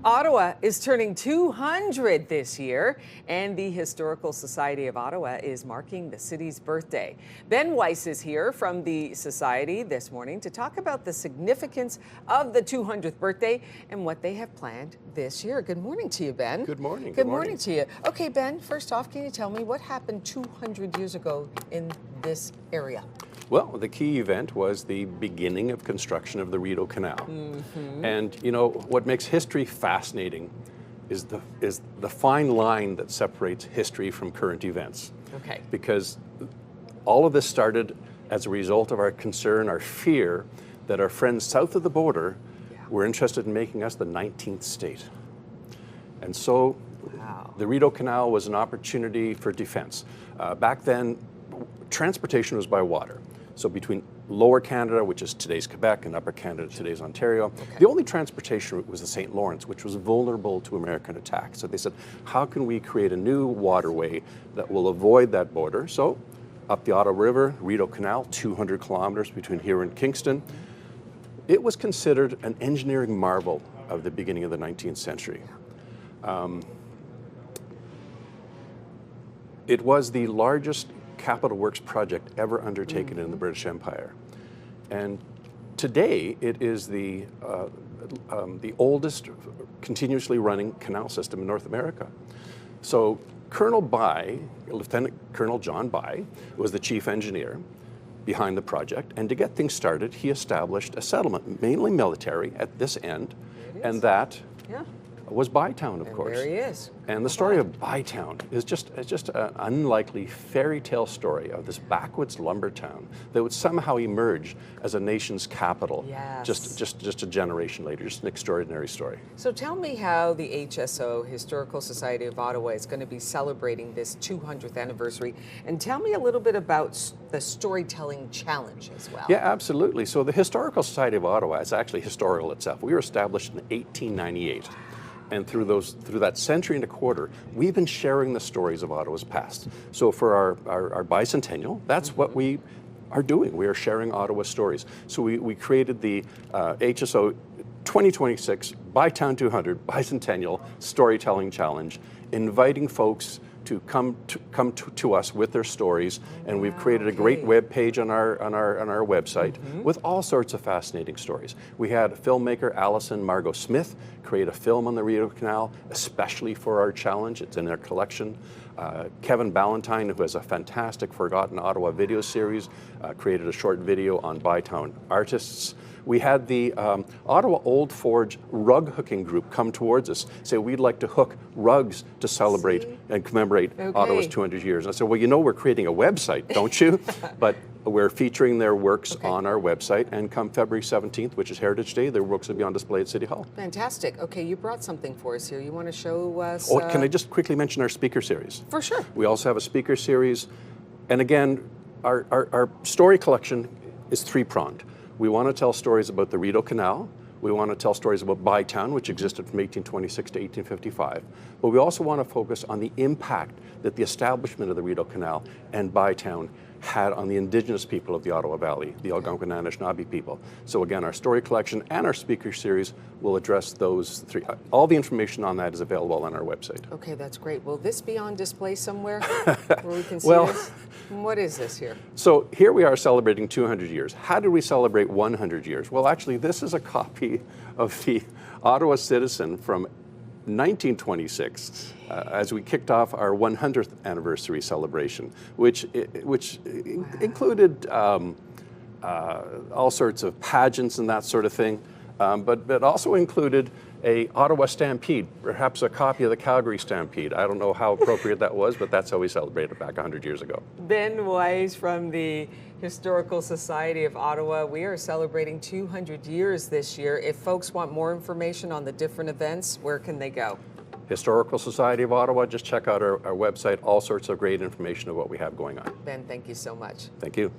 Ottawa is turning 200 this year, and the Historical Society of Ottawa is marking the city's birthday. Ben Weiss is here from the Society this morning to talk about the significance of the 200th birthday and what they have planned this year. Good morning to you, Ben. Good morning. Good morning to you. Okay, Ben, first off, can you tell me what happened 200 years ago in this area? Well, the key event was the beginning of construction of the Rideau Canal. And you know, what makes history fascinating is the fine line that separates history from current events. Okay. Because all of this started as a result of our concern, our fear that our friends south of the border were interested in making us the 19th state. And so the Rideau Canal was an opportunity for defense. Back then, transportation was by water. So between Lower Canada, which is today's Quebec, and Upper Canada, today's Ontario, the only transportation route was the St. Lawrence, which was vulnerable to American attack. So they said, how can we create a new waterway that will avoid that border? So up the Ottawa River, Rideau Canal, 200 kilometers between here and Kingston. It was considered an engineering marvel of the beginning of the 19th century. It was the largest capital works project ever undertaken in the British Empire. And today it is the oldest continuously running canal system in North America. So Colonel By, Lieutenant Colonel John By, was the chief engineer behind the project, and to get things started, he established a settlement, mainly military, at this end, and that was Bytown, of course. There he is. And the story of Bytown is just an unlikely fairy tale story of this backwoods lumber town that would somehow emerge as a nation's capital just a generation later. Just an extraordinary story. So tell me how the HSO, Historical Society of Ottawa, is going to be celebrating this 200th anniversary, and tell me a little bit about the storytelling challenge as well. Yeah, absolutely. So the Historical Society of Ottawa is actually historical itself. We were established in 1898. And through that century and a quarter, we've been sharing the stories of Ottawa's past. So for our bicentennial, that's what we are doing. We are sharing Ottawa stories. So we created the HSO 2026 Bytown 200 Bicentennial Storytelling Challenge, inviting folks to come to us with their stories, and we've created a great web page on our website with all sorts of fascinating stories. We had filmmaker Allison Margot Smith create a film on the Rideau Canal, especially for our challenge. It's in their collection. Kevin Ballantyne, who has a fantastic Forgotten Ottawa video series, created a short video on Bytown artists. We had the Ottawa Old Forge rug hooking group come towards us, say we'd like to hook rugs to celebrate and commemorate Ottawa's 200 years. And I said, well, you know, we're creating a website, don't you? But we're featuring their works on our website, and come February 17th, which is Heritage Day, their works will be on display at City Hall. Fantastic. Okay, you brought something for us here. You want to show us? Oh, can I just quickly mention our speaker series? For sure. We also have a speaker series, and again, our story collection is three-pronged. We want to tell stories about the Rideau Canal. We want to tell stories about Bytown, which existed from 1826 to 1855. But we also want to focus on the impact that the establishment of the Rideau Canal and Bytown had on the Indigenous people of the Ottawa Valley, the Algonquin Anishinaabe people. So again, our story collection and our speaker series will address those three. All the information on that is available on our website. Okay, that's great. Will this be on display somewhere where we can see this? What is this here? So here we are celebrating 200 years. How did we celebrate 100 years? Well, actually, this is a copy of the Ottawa Citizen from 1926, as we kicked off our 100th anniversary celebration, which included all sorts of pageants and that sort of thing, but also included a Ottawa Stampede, perhaps a copy of the Calgary Stampede. I don't know how appropriate that was, but that's how we celebrated back 100 years ago. Ben Weiss from the Historical Society of Ottawa. We are celebrating 200 years this year. If folks want more information on the different events, where can they go? Historical Society of Ottawa, just check out our website, all sorts of great information of what we have going on. Ben, thank you so much. Thank you.